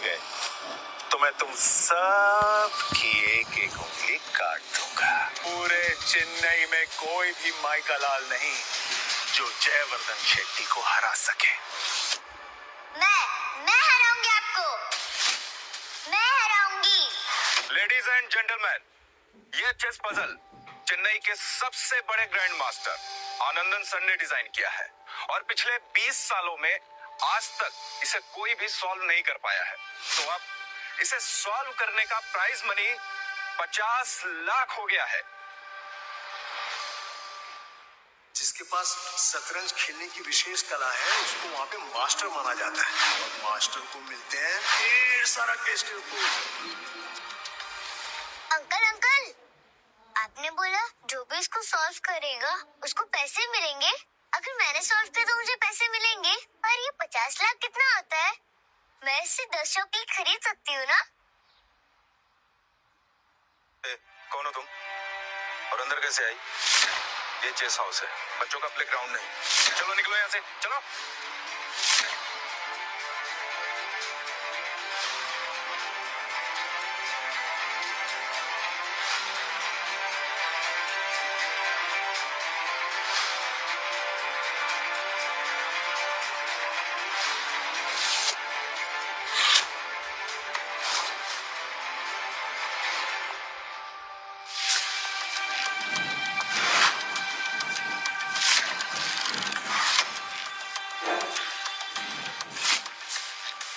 गए तो मैं तुम सब की एक एक उंगली काट दूंगा। पूरे चेन्नई में कोई भी माइका लाल नहीं जो जयवर्धन शेट्टी को हरा सके। मैं हराऊंगी आपको, मैं हराऊंगी। लेडीज एंड जेंटलमैन, ये चेस पजल चेन्नई के सबसे बड़े ग्रैंड मास्टर आनंदन सर ने डिजाइन किया है और पिछले 20 सालों में आज तक इसे कोई भी सॉल्व नहीं कर पाया है। तो अब इसे सॉल्व करने का प्राइज मनी 50 लाख हो गया है। जिसके पास शतरंज खेलने की विशेष कला है उसको वहां पे मास्टर माना जाता है और मास्टर को मिलते हैं ढेर सारा टेस्ट। अंकल अंकल, आपने बोला जो भी इसको सॉल्व करेगा उसको पैसे मिलेंगे। अगर मैंने सॉल्व किया तो मुझे पैसे मिलेंगे। पर ये 50 लाख कितना होता है? मैं इससे 10 चॉकलेट खरीद सकती हूँ ना? कौन हो तुम और अंदर कैसे आई? ये चेस हाउस है, बच्चों का प्ले ग्राउंड नहीं। चलो निकलो यहाँ से, चलो।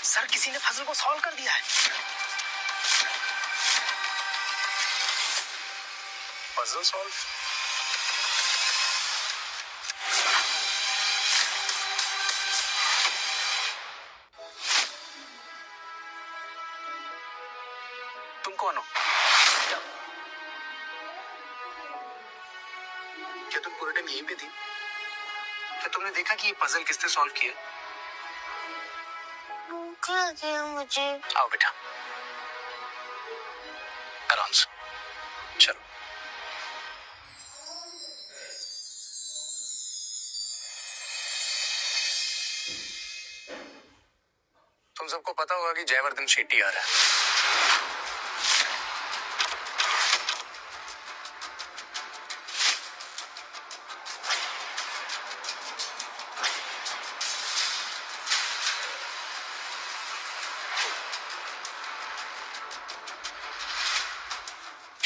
सर, किसी ने पजल को सॉल्व कर दिया है। Puzzle solve? तुम कौन हो? क्या तुम पूरे टाइम यहीं पे थी? क्या तुमने देखा कि ये पजल किसने सॉल्व किया? भूख लगी है मुझे। आओ बेटा, आराम से चलो। तुम सबको पता होगा कि जयवर्धन शेट्टी आ रहा है।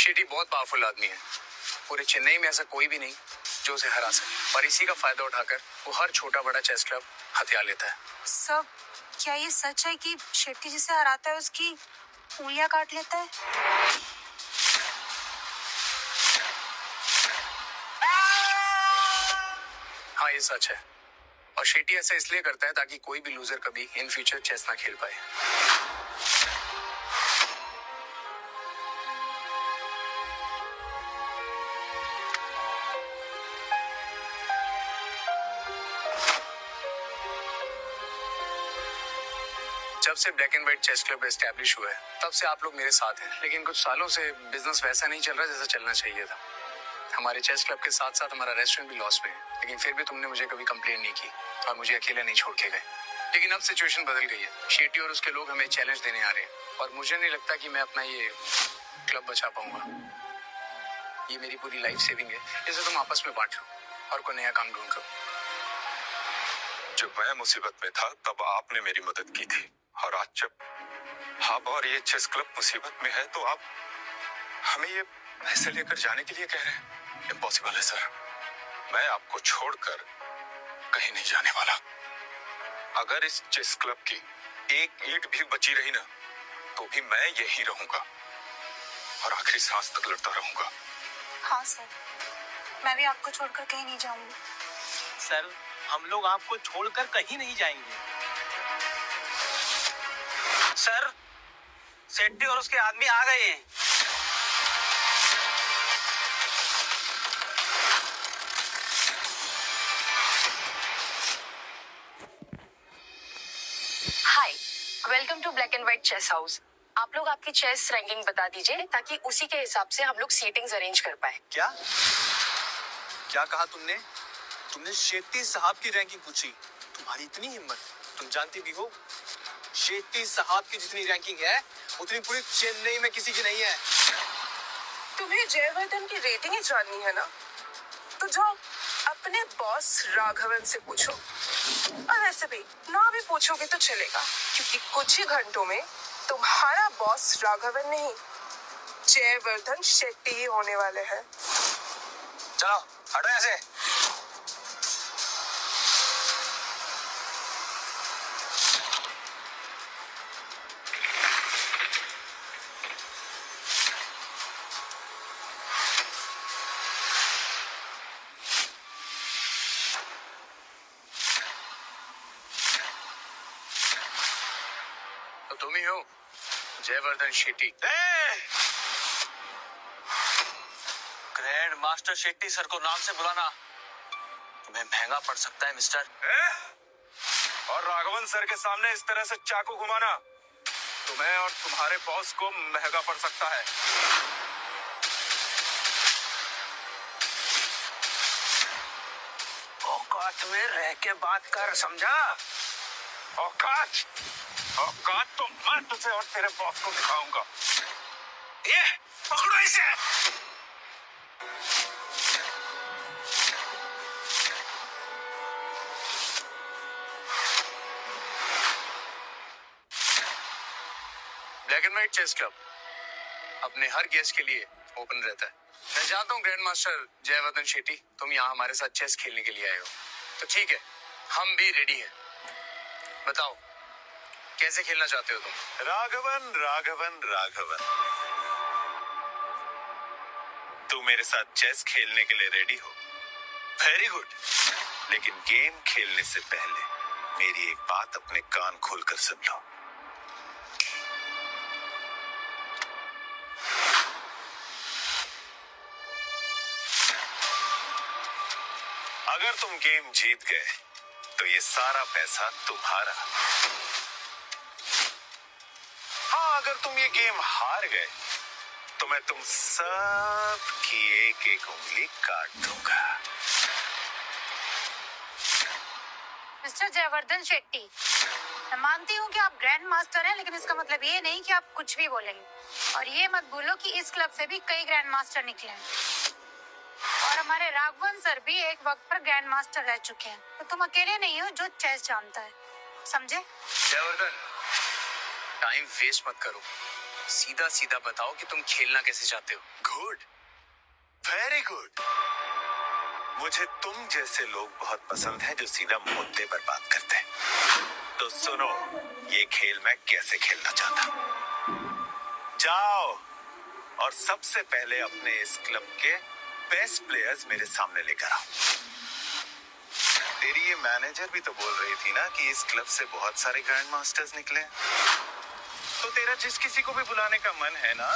शेट्टी बहुत पावरफुल आदमी है। पूरे चेन्नई में ऐसा कोई भी नहीं जो उसे हरा सके, और इसी का फायदा उठाकर वो हर छोटा बड़ा चेस क्लब हथिया लेता है। सब, क्या ये सच है कि शेट्टी जिसे हराता है उसकी उंगलियां काट लेता है? हाँ, ये सच है। और शेट्टी ऐसा इसलिए करता है ताकि कोई भी लूजर कभी इन फ्यूचर चेस ना खेल पाए। जब से black and white chess club establish हुआ है तब से आप लोग मेरे साथ हैं, लेकिन कुछ सालों से बिजनेस वैसा नहीं चल रहा जैसा चलना चाहिए था। हमारे चेस क्लब के साथ साथ हमारा रेस्टोरेंट भी लॉस में है, लेकिन फिर भी तुमने मुझे कभी कंप्लेन नहीं की और मुझे अकेले नहीं छोड़ के गए। लेकिन अब सिचुएशन बदल गई है। शेट्टी और उसके लोग हमें चैलेंज देने आ रहे हैं और मुझे नहीं लगता कि मैं अपना ये क्लब बचा पाऊंगा। ये मेरी पूरी लाइफ सेविंग है, इसे तुम आपस में बांट लो और कोई नया काम ढूंढ लो। जब मैं मुसीबत में था तब आपने मेरी मदद की थी, और आज जब आप और ये चेस क्लब मुसीबत में है तो आप हमें ये पैसे लेकर जाने के लिए कह रहे हैं? इम्पॉसिबल है सर, मैं आपको छोड़कर कहीं नहीं जाने वाला। अगर इस चेस क्लब की एक ईंट भी बची रही ना तो भी मैं यही रहूंगा और आखिरी सांस तक लड़ता रहूंगा। हाँ सर, मैं भी आपको छोड़कर कहीं नहीं जाऊंगी। सर, हम लोग आपको छोड़कर कहीं नहीं जाएंगे। सर, शेट्टी और उसके आदमी आ गए हैं। Hi, welcome to black and white chess house. आप लोग आपकी चेस रैंकिंग बता दीजिए ताकि उसी के हिसाब से हम लोग सीटिंग्स अरेंज कर पाए। क्या क्या कहा तुमने? तुमने शेट्टी साहब की रैंकिंग पूछी? तुम्हारी इतनी हिम्मत? तुम जानती भी हो शेट्टी साहब की जितनी रैंकिंग है उतनी पूरी चेन्नई में किसी की नहीं है। तुम्हें जयवर्धन की रेटिंग ही जाननी है ना, तो जाओ अपने बॉस राघवन से पूछो। और वैसे भी ना भी पूछोगे तो चलेगा, क्योंकि कुछ ही घंटों में तुम्हारा बॉस राघवन नहीं, जयवर्धन शेट्टी ही होने वाले हैं। चलो हटो ऐसे। तो तुम ही हो Jaivardhan Shetty. Grand master Shetty sir को नाम से बुलाना तुम्हें महंगा पड़ सकता है मिस्टर। और राघवन सर के सामने इस तरह से चाकू घुमाना तुम्हें और तुम्हारे बॉस को महंगा पड़ सकता है। औकात में रह के बात कर, समझा? औकात औकात तो मैं तुझे और तेरे बॉस को दिखाऊंगा। ये पकड़ो इसे। Black and white chess club अपने हर गेस्ट के लिए ओपन रहता है। मैं जानता हूँ ग्रैंड मास्टर जयवर्धन शेट्टी तुम यहाँ हमारे साथ चेस खेलने के लिए आए हो, तो ठीक है हम भी रेडी हैं। बताओ कैसे खेलना चाहते हो तुम? राघवन राघवन राघवन, तू मेरे साथ चेस खेलने के लिए रेडी हो? वेरी गुड, लेकिन गेम खेलने से पहले मेरी एक बात अपने कान खोलकर सुन लो। अगर तुम गेम जीत गए तो ये सारा पैसा तुम्हारा। हाँ, अगर तुम ये गेम हार गए तो मैं तुम सब की एक एक उंगली काट दूंगा। मिस्टर जयवर्धन शेट्टी, मैं मानती हूँ कि आप ग्रैंड मास्टर हैं, लेकिन इसका मतलब ये नहीं कि आप कुछ भी बोलेंगे। और ये मत भूलो कि इस क्लब से भी कई ग्रैंड मास्टर निकले हैं और हमारे राघवन सर भी एक वक्त पर ग्रैंड मास्टर रह चुके हैं। तो तुम अकेले नहीं हो जो चेस जानता है, समझे? जयवर्धन टाइम वेस्ट मत करो, सीधा सीधा बताओ कि तुम खेलना कैसे चाहते हो। Good, very good. मुझे तुम जैसे लोग बहुत पसंद हैं जो सीधा मुद्दे पर बात करते हैं। तो सुनो ये खेल मैं कैसे खेलना चाहता हूं। जाओ और सबसे पहले अपने इस क्लब के बेस्ट प्लेयर्स मेरे सामने लेकर आओ। तेरी ये मैनेजर भी तो बोल रही थी ना कि इस क्लब से बहुत सारे ग्रैंड मास्टर्स निकले। तो तेरा जिस किसी को भी बुलाने का मन है ना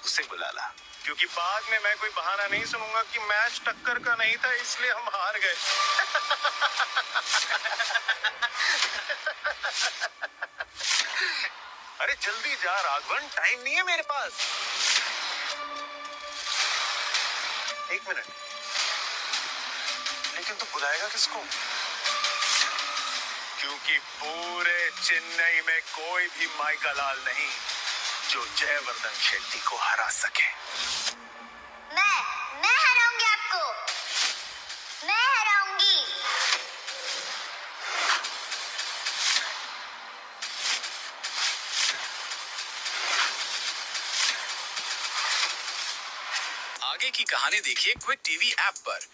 उसे बुला ला, क्योंकि बाद में मैं कोई बहाना नहीं सुनूंगा कि मैच टक्कर का नहीं था इसलिए हम हार गए। अरे जल्दी जा राघवन, टाइम नहीं है मेरे पास। एक मिनट, लेकिन तू बुलाएगा किसको? क्योंकि पूरे चेन्नई में कोई भी माइका लाल नहीं जो जयवर्धन शेट्टी को हरा सके। मैं हराऊंगी आपको, मैं हराऊंगी। आगे की कहानी देखिए क्विक टीवी ऐप पर।